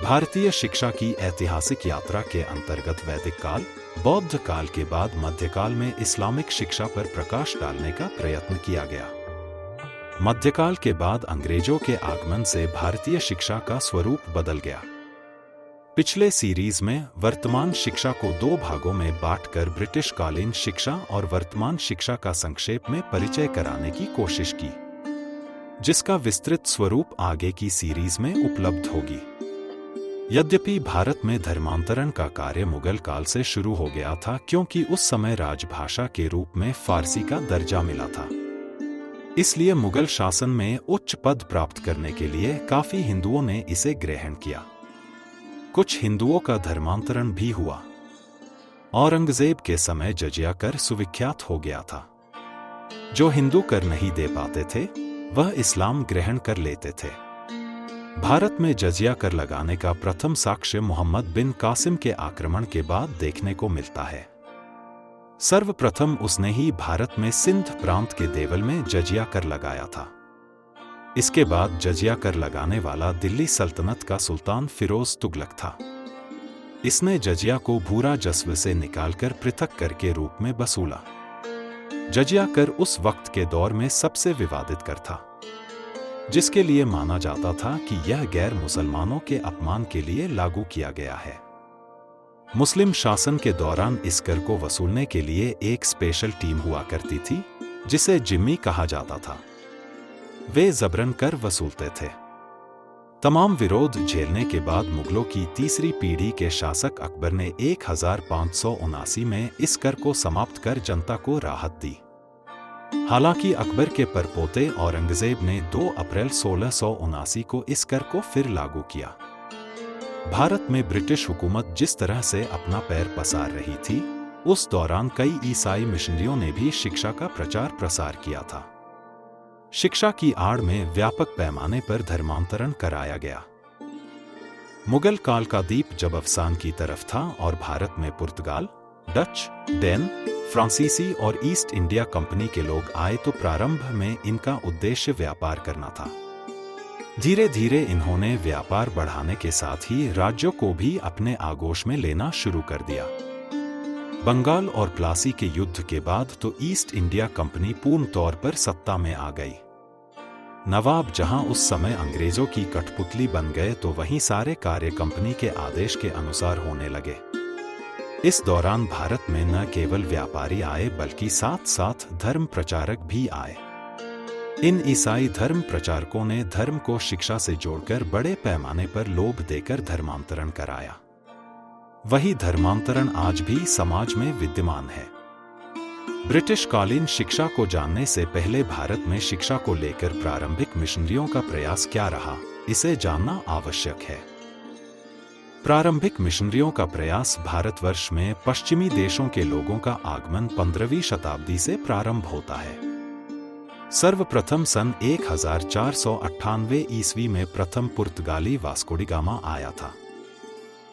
भारतीय शिक्षा की ऐतिहासिक यात्रा के अंतर्गत वैदिक काल, बौद्ध काल के बाद मध्यकाल में इस्लामिक शिक्षा पर प्रकाश डालने का प्रयत्न किया गया। मध्यकाल के बाद अंग्रेजों के आगमन से भारतीय शिक्षा का स्वरूप बदल गया। पिछले सीरीज में वर्तमान शिक्षा को दो भागों में बांटकर ब्रिटिश कालीन शिक्षा और वर्तमान शिक्षा का संक्षेप में परिचय कराने की कोशिश की, जिसका विस्तृत स्वरूप आगे की सीरीज में उपलब्ध होगी। यद्यपि भारत में धर्मांतरण का कार्य मुगल काल से शुरू हो गया था, क्योंकि उस समय राजभाषा के रूप में फारसी का दर्जा मिला था। इसलिए मुगल शासन में उच्च पद प्राप्त करने के लिए काफी हिंदुओं ने इसे ग्रहण किया। कुछ हिंदुओं का धर्मांतरण भी हुआ। औरंगजेब के समय जजिया कर सुविख्यात हो गया था। जो हिंदू कर नहीं दे पाते थे, वह इस्लाम ग्रहण कर लेते थे। भारत में जजिया कर लगाने का प्रथम साक्ष्य मोहम्मद बिन कासिम के आक्रमण के बाद देखने को मिलता है। सर्वप्रथम उसने ही भारत में सिंध प्रांत के देवल में जजिया कर लगाया था। इसके बाद जजिया कर लगाने वाला दिल्ली सल्तनत का सुल्तान फिरोज तुगलक था। इसने जजिया को भूरा जस्व से निकालकर पृथक कर के रूप में वसूला। जजिया कर उस वक्त के दौर में सबसे विवादित कर था, जिसके लिए माना जाता था कि यह गैर मुसलमानों के अपमान के लिए लागू किया गया है। मुस्लिम शासन के दौरान इस कर को वसूलने के लिए एक स्पेशल टीम हुआ करती थी, जिसे जिम्मी कहा जाता था। वे जबरन कर वसूलते थे। तमाम विरोध झेलने के बाद मुगलों की तीसरी पीढ़ी के शासक अकबर ने 1579 में इस कर को समाप्त कर जनता को राहत दी। हालांकि अकबर के परपोते औरंगजेब ने 2 अप्रैल 1679 को इस कर को फिर लागू किया। भारत में ब्रिटिश हुकूमत जिस तरह से अपना पैर पसार रही थी, उस दौरान कई ईसाई मिशनरियों ने भी शिक्षा का प्रचार प्रसार किया था। शिक्षा की आड़ में व्यापक पैमाने पर धर्मांतरण कराया गया। मुगल काल का दीप जब अवसान की तरफ था और भारत में पुर्तगाल, डच, डेन, फ्रांसीसी और ईस्ट इंडिया कंपनी के लोग आए, तो प्रारंभ में इनका उद्देश्य व्यापार करना था। धीरे धीरे इन्होंने व्यापार बढ़ाने के साथ ही राज्यों को भी अपने आगोश में लेना शुरू कर दिया। बंगाल और प्लासी के युद्ध के बाद तो ईस्ट इंडिया कंपनी पूर्ण तौर पर सत्ता में आ गई। नवाब जहां उस समय अंग्रेजों की कठपुतली बन गए, तो वहीं सारे कार्य कंपनी के आदेश के अनुसार होने लगे। इस दौरान भारत में न केवल व्यापारी आए, बल्कि साथ साथ धर्म प्रचारक भी आए। इन ईसाई धर्म प्रचारकों ने धर्म को शिक्षा से जोड़कर बड़े पैमाने पर लोभ देकर धर्मांतरण कराया। वही धर्मांतरण आज भी समाज में विद्यमान है। ब्रिटिश कालीन शिक्षा को जानने से पहले भारत में शिक्षा को लेकर प्रारंभिक मिशनरियों का प्रयास क्या रहा, इसे जानना आवश्यक है। प्रारंभिक मिशनरियों का प्रयास भारतवर्ष में पश्चिमी देशों के लोगों का आगमन 15वीं शताब्दी से प्रारंभ होता है। सर्वप्रथम सन 1498 ईस्वी में प्रथम पुर्तगाली वास्को डी गामा आया था।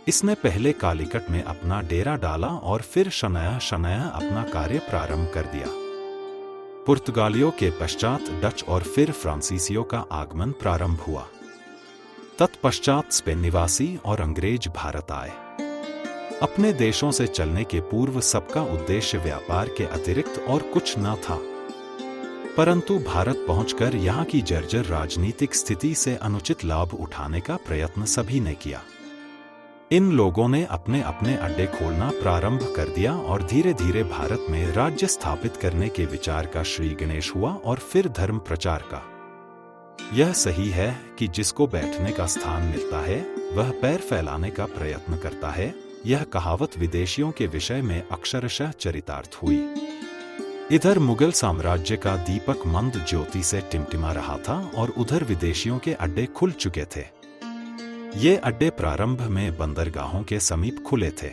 इसने पहले कालीकट में अपना डेरा डाला और फिर शनाया अपना कार्य प्रारंभ कर दिया। पुर्तगालियों के पश्चात डच और फिर फ्रांसीसियों का आगमन प्रारंभ हुआ। तत्पश्चात स्पेन निवासी और अंग्रेज भारत आए। अपने देशों से चलने के पूर्व सबका उद्देश्य व्यापार के अतिरिक्त और कुछ न था, परंतु भारत पहुंचकर यहाँ की जर्जर राजनीतिक स्थिति से अनुचित लाभ उठाने का प्रयत्न सभी ने किया। इन लोगों ने अपने अपने अड्डे खोलना प्रारंभ कर दिया और धीरे धीरे भारत में राज्य स्थापित करने के विचार का श्री गणेश हुआ और फिर धर्म प्रचार का। यह सही है कि जिसको बैठने का स्थान मिलता है, वह पैर फैलाने का प्रयत्न करता है। यह कहावत विदेशियों के विषय में अक्षरशः चरितार्थ हुई। इधर मुगल साम्राज्य का दीपक मंद ज्योति से टिमटिमा रहा था और उधर विदेशियों के अड्डे खुल चुके थे। ये अड्डे प्रारंभ में बंदरगाहों के समीप खुले थे।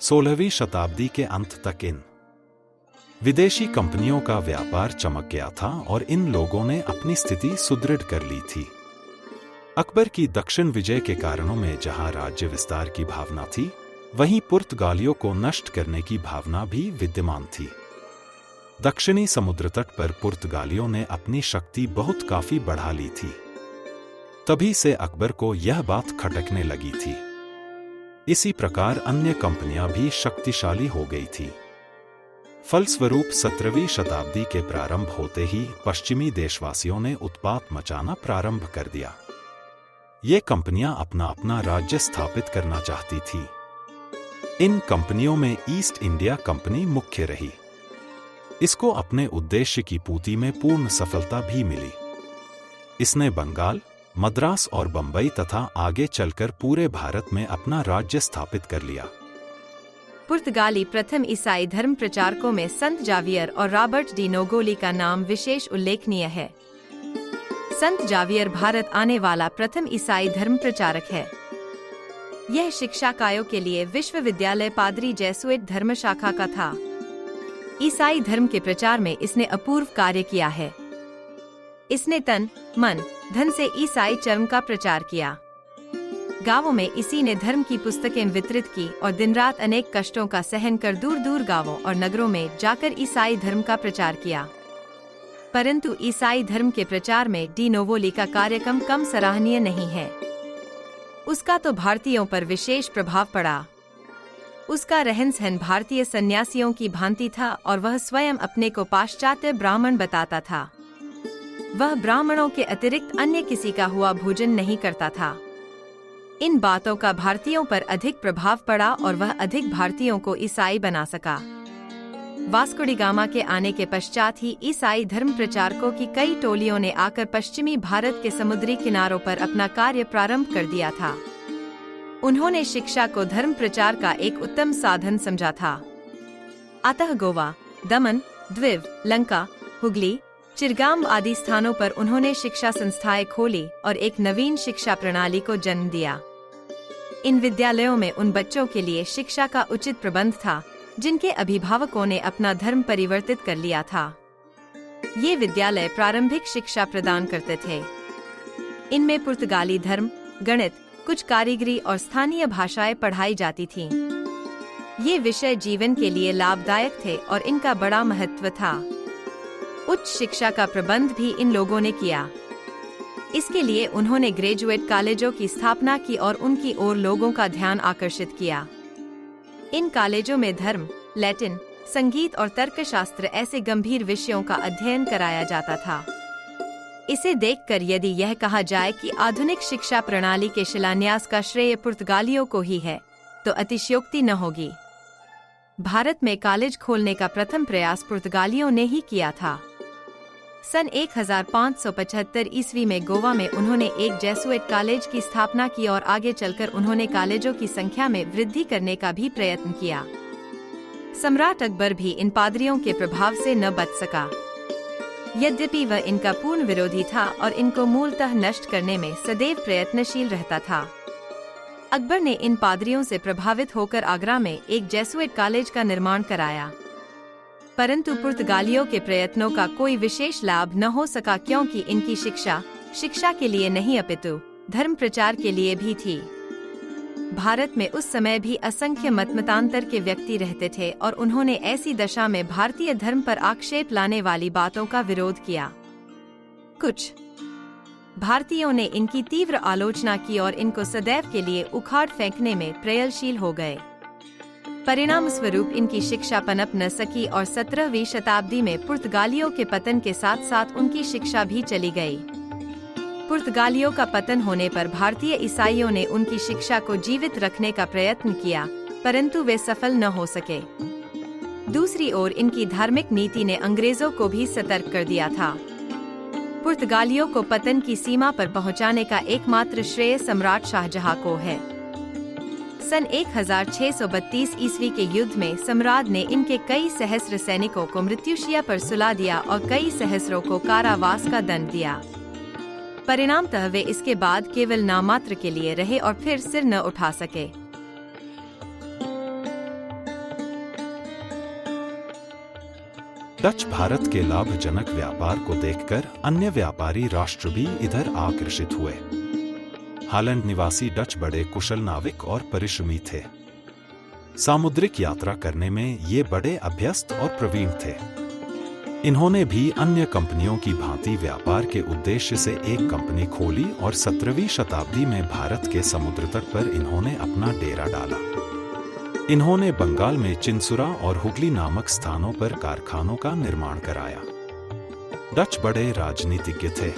16वीं शताब्दी के अंत तक इन विदेशी कंपनियों का व्यापार चमक गया था और इन लोगों ने अपनी स्थिति सुदृढ़ कर ली थी। अकबर की दक्षिण विजय के कारणों में जहां राज्य विस्तार की भावना थी, वहीं पुर्तगालियों को नष्ट करने की भावना भी विद्यमान थी। दक्षिणी समुद्र तट पर पुर्तगालियों ने अपनी शक्ति बहुत काफी बढ़ा ली थी। तभी से अकबर को यह बात खटकने लगी थी। इसी प्रकार अन्य कंपनियां भी शक्तिशाली हो गई थी। फलस्वरूप 17वीं शताब्दी के प्रारंभ होते ही पश्चिमी देशवासियों ने उत्पात मचाना प्रारंभ कर दिया। ये कंपनियां अपना अपना राज्य स्थापित करना चाहती थी। इन कंपनियों में ईस्ट इंडिया कंपनी मुख्य रही। इसको अपने उद्देश्य की पूर्ति में पूर्ण सफलता भी मिली। इसने बंगाल, मद्रास और बंबई तथा आगे चलकर पूरे भारत में अपना राज्य स्थापित कर लिया। पुर्तगाली प्रथम ईसाई धर्म प्रचारकों में संत जावियर और रॉबर्ट डी नोगोली का नाम विशेष उल्लेखनीय है। संत जावियर भारत आने वाला प्रथम ईसाई धर्म प्रचारक है। यह शिक्षाकायों के लिए विश्वविद्यालय पादरी जेसुइट धर्म शाखा का था। ईसाई धर्म के प्रचार में इसने अपूर्व कार्य किया है। इसने तन, मन, धन से ईसाई धर्म का प्रचार किया। गांवों में इसी ने धर्म की पुस्तकें वितरित की और दिन रात अनेक कष्टों का सहन कर दूर दूर गांवों और नगरों में जाकर ईसाई धर्म का प्रचार किया। परंतु ईसाई धर्म के प्रचार में डी नोवोली का कार्यक्रम कम सराहनीय नहीं है। उसका तो भारतीयों पर विशेष प्रभाव पड़ा। उसका रहन सहन भारतीय सन्यासियों की भांति था और वह स्वयं अपने को पाश्चात्य ब्राह्मण बताता था। वह ब्राह्मणों के अतिरिक्त अन्य किसी का हुआ भोजन नहीं करता था। इन बातों का भारतीयों पर अधिक प्रभाव पड़ा और वह अधिक भारतीयों को ईसाई बना सका। वास्को डी गामा के आने के पश्चात ही ईसाई धर्म प्रचारकों की कई टोलियों ने आकर पश्चिमी भारत के समुद्री किनारों पर अपना कार्य प्रारंभ कर दिया था। उन्होंने शिक्षा को धर्म प्रचार का एक उत्तम साधन समझा था। अतः गोवा, दमन, द्वीप, लंका, हुगली, चिरगाम आदि स्थानों पर उन्होंने शिक्षा संस्थाएं खोली और एक नवीन शिक्षा प्रणाली को जन्म दिया। इन विद्यालयों में उन बच्चों के लिए शिक्षा का उचित प्रबंध था जिनके अभिभावकों ने अपना धर्म परिवर्तित कर लिया था। ये विद्यालय प्रारंभिक शिक्षा प्रदान करते थे। इनमें पुर्तगाली धर्म, गणित, कुछ कारीगरी और स्थानीय भाषाएं पढ़ाई जाती थीं। ये विषय जीवन के लिए लाभदायक थे और इनका बड़ा महत्व था। उच्च शिक्षा का प्रबंध भी इन लोगों ने किया। इसके लिए उन्होंने ग्रेजुएट कॉलेजों की स्थापना की और उनकी ओर लोगों का ध्यान आकर्षित किया। इन कॉलेजों में धर्म, लैटिन, संगीत और तर्कशास्त्र ऐसे गंभीर विषयों का अध्ययन कराया जाता था। इसे देखकर यदि यह कहा जाए कि आधुनिक शिक्षा प्रणाली के शिलान्यास का श्रेय पुर्तगालियों को ही है, तो अतिशयोक्ति न होगी। भारत में कॉलेज खोलने का प्रथम प्रयास पुर्तगालियों ने ही किया था। सन 1575 ईस्वी में गोवा में उन्होंने एक जेसुइट कॉलेज की स्थापना की और आगे चलकर उन्होंने कॉलेजों की संख्या में वृद्धि करने का भी प्रयत्न किया। सम्राट अकबर भी इन पादरियों के प्रभाव से न बच सका। यद्यपि वह इनका पूर्ण विरोधी था और इनको मूलतः नष्ट करने में सदैव प्रयत्नशील रहता था। अकबर ने इन पादरियों से प्रभावित होकर आगरा में एक जेसुइट कॉलेज का निर्माण कराया। परंतु पुर्तगालियों के प्रयत्नों का कोई विशेष लाभ न हो सका, क्योंकि इनकी शिक्षा के लिए नहीं अपितु धर्म प्रचार के लिए भी थी। भारत में उस समय भी असंख्य मतमतांतर के व्यक्ति रहते थे और उन्होंने ऐसी दशा में भारतीय धर्म पर आक्षेप लाने वाली बातों का विरोध किया। कुछ भारतीयों ने इनकी तीव्र आलोचना की और इनको सदैव के लिए उखाड़ फेंकने में प्रयत्नशील हो गए। परिणाम स्वरूप इनकी शिक्षा पनप न सकी और 17वीं शताब्दी में पुर्तगालियों के पतन के साथ साथ उनकी शिक्षा भी चली गई। पुर्तगालियों का पतन होने पर भारतीय ईसाइयों ने उनकी शिक्षा को जीवित रखने का प्रयत्न किया, परंतु वे सफल न हो सके। दूसरी ओर इनकी धार्मिक नीति ने अंग्रेजों को भी सतर्क कर दिया था। पुर्तगालियों को पतन की सीमा पर पहुंचाने का एकमात्र श्रेय सम्राट शाहजहां को है। सन 1632 ईस्वी के युद्ध में सम्राट ने इनके कई सहस्त्र सैनिकों को मृत्युशैया पर सुला दिया और कई सहस्रों को कारावास का दंड दिया। परिणामतः वे इसके बाद केवल नामात्र के लिए रहे और फिर सिर न उठा सके। डच भारत के लाभजनक व्यापार को देखकर अन्य व्यापारी राष्ट्र भी इधर आकर्षित हुए। हॉलैंड निवासी डच बड़े कुशल नाविक और परिश्रमी थे। सामुद्रिक यात्रा करने में ये बड़े अभ्यस्त और प्रवीण थे। इन्होंने भी अन्य कंपनियों की भांति व्यापार के उद्देश्य से एक कंपनी खोली और 17वीं शताब्दी में भारत के समुद्र तट पर इन्होंने अपना डेरा डाला। इन्होंने बंगाल में चिंसुरा और हुगली नामक स्थानों पर कारखानों का निर्माण कराया। डच बड़े राजनीतिज्ञ थे।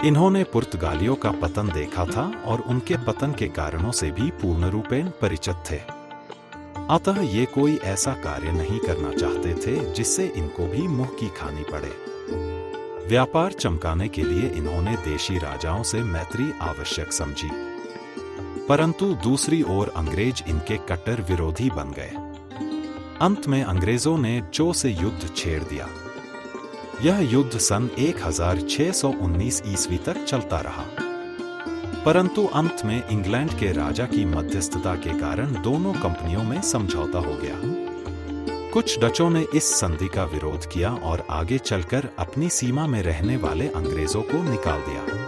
इन्होंने पुर्तगालियों का पतन देखा था और उनके पतन के कारणों से भी पूर्ण रूपेण परिचित थे। अतः ये कोई ऐसा कार्य नहीं करना चाहते थे जिससे इनको भी मुंह की खानी पड़े। व्यापार चमकाने के लिए इन्होंने देशी राजाओं से मैत्री आवश्यक समझी, परंतु दूसरी ओर अंग्रेज इनके कट्टर विरोधी बन गए। अंत में अंग्रेजों ने चो से युद्ध छेड़ दिया। यह युद्ध सन 1619 ईस्वी तक चलता रहा, परंतु अंत में इंग्लैंड के राजा की मध्यस्थता के कारण दोनों कंपनियों में समझौता हो गया। कुछ डचों ने इस संधि का विरोध किया और आगे चलकर अपनी सीमा में रहने वाले अंग्रेजों को निकाल दिया।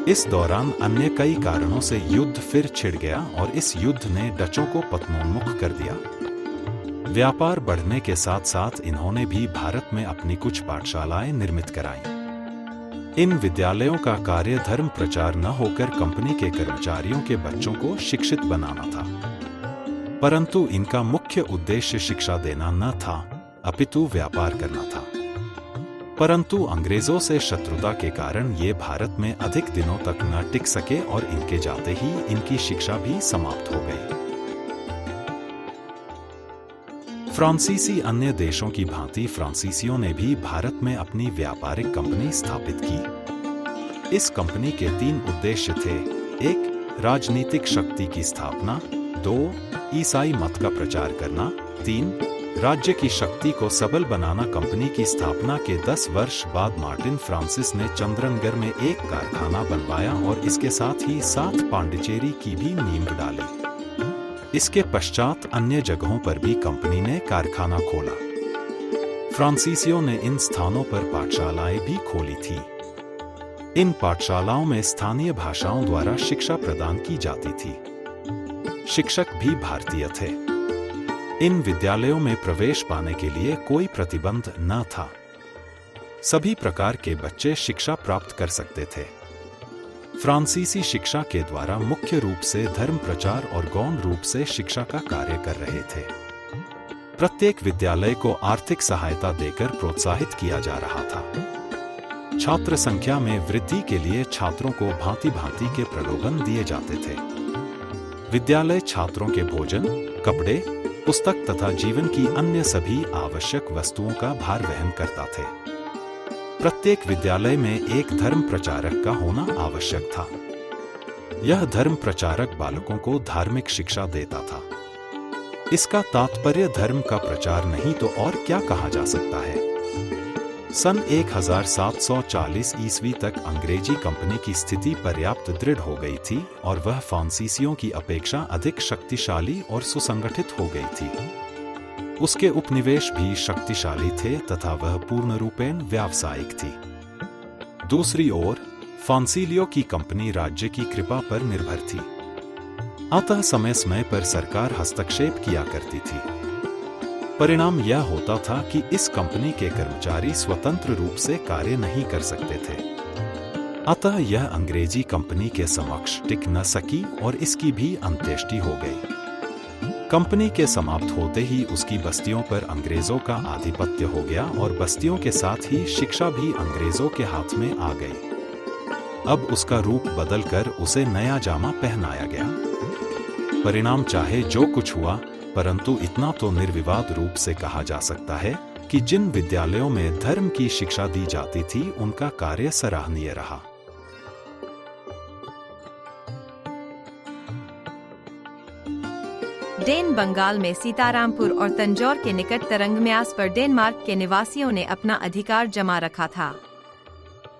इस दौरान अन्य कई कारणों से युद्ध फिर छिड़ गया और इस युद्ध ने डचों को पतनोन्मुख कर दिया। व्यापार बढ़ने के साथ साथ इन्होंने भी भारत में अपनी कुछ पाठशालाएं निर्मित कराईं। इन विद्यालयों का कार्य धर्म प्रचार न होकर कंपनी के कर्मचारियों के बच्चों को शिक्षित बनाना था, परंतु इनका मुख्य उद्देश्य शिक्षा देना न था, अपितु व्यापार करना था। परंतु अंग्रेजों से शत्रुता के कारण ये भारत में अधिक दिनों तक न टिक सके और इनके जाते ही इनकी शिक्षा भी समाप्त हो गई। फ्रांसीसी अन्य देशों की भांति फ्रांसीसियों ने भी भारत में अपनी व्यापारिक कंपनी स्थापित की। इस कंपनी के 3 उद्देश्य थे। 1. राजनीतिक शक्ति की स्थापना। 2. ईसाई मत का प्रचार करना। 3. राज्य की शक्ति को सबल बनाना। कंपनी की स्थापना के 10 वर्ष बाद मार्टिन फ्रांसिस ने चंद्रनगर में एक कारखाना बनवाया और इसके साथ ही 7 पांडिचेरी की भी नींव डाली। इसके पश्चात अन्य जगहों पर भी कंपनी ने कारखाना खोला। फ्रांसीसियों ने इन स्थानों पर पाठशालाएं भी खोली थी। इन पाठशालाओं में स्थानीय भाषाओं द्वारा शिक्षा प्रदान की जाती थी। शिक्षक भी भारतीय थे। इन विद्यालयों में प्रवेश पाने के लिए कोई प्रतिबंध न था। सभी प्रकार के बच्चे शिक्षा प्राप्त कर सकते थे। फ्रांसीसी शिक्षा के द्वारा मुख्य रूप से धर्म प्रचार और गौण रूप से शिक्षा का कार्य कर रहे थे। प्रत्येक विद्यालय को आर्थिक सहायता देकर प्रोत्साहित किया जा रहा था। छात्र संख्या में वृद्धि के लिए छात्रों को भांति भांति के प्रलोभन दिए जाते थे। विद्यालय छात्रों के भोजन, कपड़े, पुस्तक तथा जीवन की अन्य सभी आवश्यक वस्तुओं का भार वहन करता थे। प्रत्येक विद्यालय में एक धर्म प्रचारक का होना आवश्यक था। यह धर्म प्रचारक बालकों को धार्मिक शिक्षा देता था। इसका तात्पर्य धर्म का प्रचार नहीं तो और क्या कहा जा सकता है। सन 1740 ईस्वी तक अंग्रेजी कंपनी की स्थिति पर्याप्त दृढ़ हो गई थी और वह फ्रांसीसियों की अपेक्षा अधिक शक्तिशाली और सुसंगठित हो गई थी। उसके उपनिवेश भी शक्तिशाली थे तथा वह पूर्ण रूपेण व्यावसायिक थी। दूसरी ओर फ्रांसीलियों की कंपनी राज्य की कृपा पर निर्भर थी, अतः समय समय पर सरकार हस्तक्षेप किया करती थी। परिणाम यह होता था कि इस कंपनी के कर्मचारी स्वतंत्र रूप से कार्य नहीं कर सकते थे, अतः यह अंग्रेजी कंपनी के समक्ष टिक न सकी और इसकी भी अंत्येष्टि हो गई। कंपनी के समाप्त होते ही उसकी बस्तियों पर अंग्रेजों का आधिपत्य हो गया और बस्तियों के साथ ही शिक्षा भी अंग्रेजों के हाथ में आ गई। अब उसका रूप बदलकर उसे नया जामा पहनाया गया। परिणाम चाहे जो कुछ हुआ, परंतु इतना तो निर्विवाद रूप से कहा जा सकता है कि जिन विद्यालयों में धर्म की शिक्षा दी जाती थी उनका कार्य सराहनीय रहा। डेन बंगाल में सीतारामपुर और तंजौर के निकट तरंगम्यास पर डेनमार्क के निवासियों ने अपना अधिकार जमा रखा था।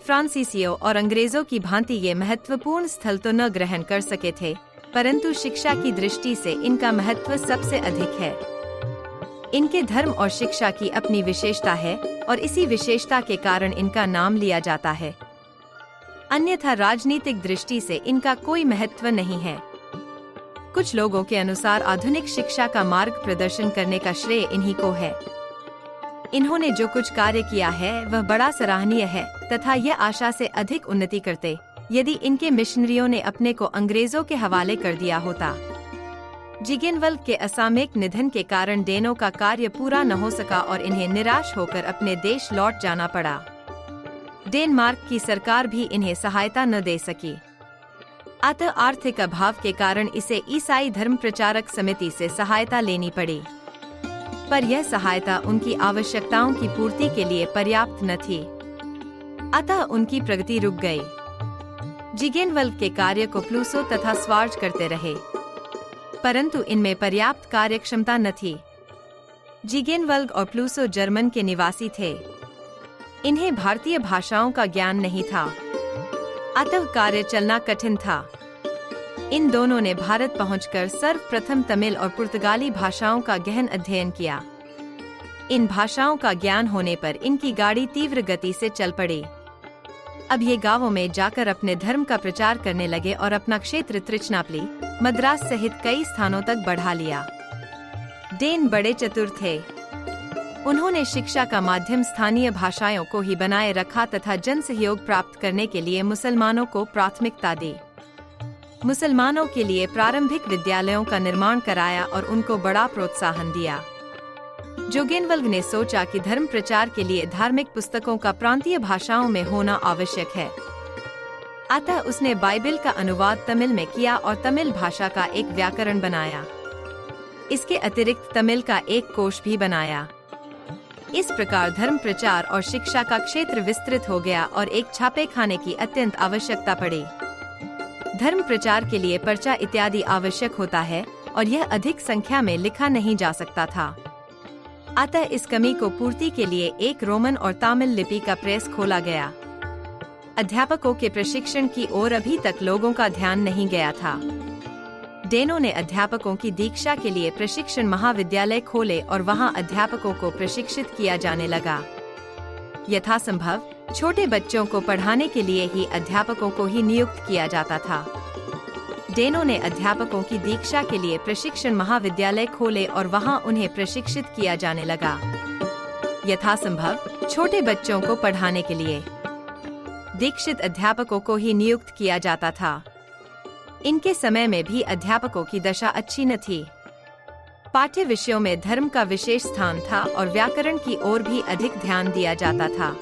फ्रांसीसियों और अंग्रेजों की भांति ये महत्वपूर्ण स्थल तो न ग्रहण कर सके थे, परंतु शिक्षा की दृष्टि से इनका महत्व सबसे अधिक है। इनके धर्म और शिक्षा की अपनी विशेषता है और इसी विशेषता के कारण इनका नाम लिया जाता है। अन्यथा राजनीतिक दृष्टि से इनका कोई महत्व नहीं है। कुछ लोगों के अनुसार आधुनिक शिक्षा का मार्ग प्रदर्शन करने का श्रेय इन्हीं को है। इन्होंने जो कुछ कार्य किया है वह बड़ा सराहनीय है तथा यह आशा से अधिक उन्नति करते यदि इनके मिशनरियों ने अपने को अंग्रेजों के हवाले कर दिया होता। जिगेनवल्ड के असामयिक निधन के कारण डेनो का कार्य पूरा न हो सका और इन्हें निराश होकर अपने देश लौट जाना पड़ा। डेनमार्क की सरकार भी इन्हें सहायता न दे सकी। अतः आर्थिक अभाव के कारण इसे ईसाई धर्म प्रचारक समिति से सहायता लेनी पड़ी, पर यह सहायता उनकी आवश्यकताओं की पूर्ति के लिए पर्याप्त न थी। अतः उनकी प्रगति रुक गई। जिगेनवल्ड के कार्य को प्लूसो तथा स्वार्ज करते रहे, परंतु इनमें पर्याप्त कार्यक्षमता न थी। जिगेनवल्ड और प्लूसो जर्मन के निवासी थे। इन्हें भारतीय भाषाओं का ज्ञान नहीं था, अतः कार्य चलना कठिन था। इन दोनों ने भारत पहुंचकर सर्वप्रथम तमिल और पुर्तगाली भाषाओं का गहन अध्ययन किया। इन भाषाओं का ज्ञान होने पर इनकी गाड़ी तीव्र गति से चल पड़ी। अब ये गांवों में जाकर अपने धर्म का प्रचार करने लगे और अपना क्षेत्र त्रिचनापली, मद्रास सहित कई स्थानों तक बढ़ा लिया। डेन बड़े चतुर थे। उन्होंने शिक्षा का माध्यम स्थानीय भाषाओं को ही बनाए रखा तथा जन सहयोग प्राप्त करने के लिए मुसलमानों को प्राथमिकता दी। मुसलमानों के लिए प्रारंभिक विद्यालयों का निर्माण कराया और उनको बड़ा प्रोत्साहन दिया। जिगेनवल्ड ने सोचा कि धर्म प्रचार के लिए धार्मिक पुस्तकों का प्रांतीय भाषाओं में होना आवश्यक है। अतः उसने बाइबिल का अनुवाद तमिल में किया और तमिल भाषा का एक व्याकरण बनाया। इसके अतिरिक्त तमिल का एक कोश भी बनाया। इस प्रकार धर्म प्रचार और शिक्षा का क्षेत्र विस्तृत हो गया और एक छापे खाने की अत्यंत आवश्यकता पड़ी। धर्म प्रचार के लिए पर्चा इत्यादि आवश्यक होता है और यह अधिक संख्या में लिखा नहीं जा सकता था। अतः इस कमी को पूर्ति के लिए एक रोमन और तमिल लिपि का प्रेस खोला गया। अध्यापकों के प्रशिक्षण की ओर अभी तक लोगों का ध्यान नहीं गया था। डेनो ने अध्यापकों की दीक्षा के लिए प्रशिक्षण महाविद्यालय खोले और वहां अध्यापकों को प्रशिक्षित किया जाने लगा। यथासंभव छोटे बच्चों को पढ़ाने के लिए ही अध्यापकों को ही नियुक्त किया जाता था। डेनो ने अध्यापकों की दीक्षा के लिए प्रशिक्षण महाविद्यालय खोले और वहां उन्हें प्रशिक्षित किया जाने लगा। यथासंभव छोटे बच्चों को पढ़ाने के लिए दीक्षित अध्यापकों को ही नियुक्त किया जाता था। इनके समय में भी अध्यापकों की दशा अच्छी न थी। पाठ्य विषयों में धर्म का विशेष स्थान था और व्याकरण की ओर भी अधिक ध्यान दिया जाता था।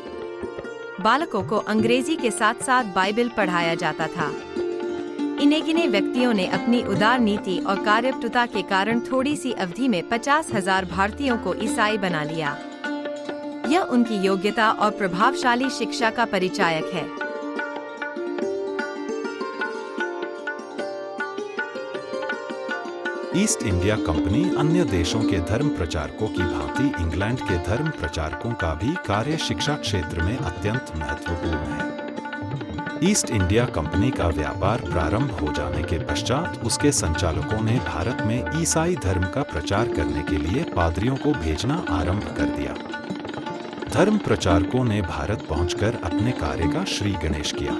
बालकों को अंग्रेजी के साथ साथ बाइबिल पढ़ाया जाता था। इन्हें गिने व्यक्तियों ने अपनी उदार नीति और कार्यपटुता के कारण थोड़ी सी अवधि में 50,000 भारतीयों को ईसाई बना लिया। यह उनकी योग्यता और प्रभावशाली शिक्षा का परिचायक है। ईस्ट इंडिया कंपनी अन्य देशों के धर्म प्रचारकों की भांति इंग्लैंड के धर्म प्रचारकों का भी कार्य शिक्षा क्षेत्र में अत्यंत महत्वपूर्ण है। ईस्ट इंडिया कंपनी का व्यापार प्रारंभ हो जाने के पश्चात उसके संचालकों ने भारत में ईसाई धर्म का प्रचार करने के लिए पादरियों को भेजना आरंभ कर दिया। धर्म प्रचारकों ने भारत पहुंचकर अपने कार्य का श्री गणेश किया।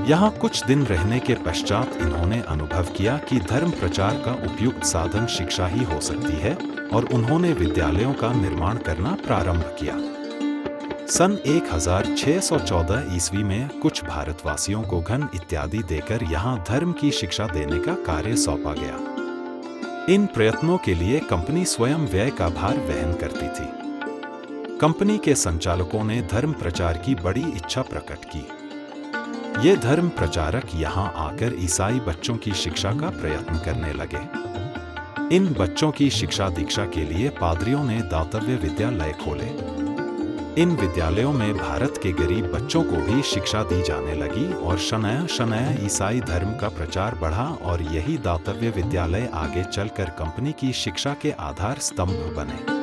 यहाँ कुछ दिन रहने के पश्चात इन्होंने अनुभव किया कि धर्म प्रचार का उपयुक्त साधन शिक्षा ही हो सकती है और उन्होंने विद्यालयों का निर्माण करना प्रारंभ किया। सन 1614 ईस्वी में कुछ भारतवासियों को घन इत्यादि देकर यहाँ धर्म की शिक्षा देने का कार्य सौंपा गया। इन प्रयत्नों के लिए कंपनी स्वयं व्यय का भार वहन करती थी। कंपनी के संचालकों ने धर्म प्रचार की बड़ी इच्छा प्रकट की। ये धर्म प्रचारक यहाँ आकर ईसाई बच्चों की शिक्षा का प्रयत्न करने लगे। इन बच्चों की शिक्षा दीक्षा के लिए पादरियों ने दातव्य विद्यालय खोले। इन विद्यालयों में भारत के गरीब बच्चों को भी शिक्षा दी जाने लगी और शनय शनय ईसाई धर्म का प्रचार बढ़ा और यही दातव्य विद्यालय आगे चलकर कंपनी की शिक्षा के आधार स्तंभ बने।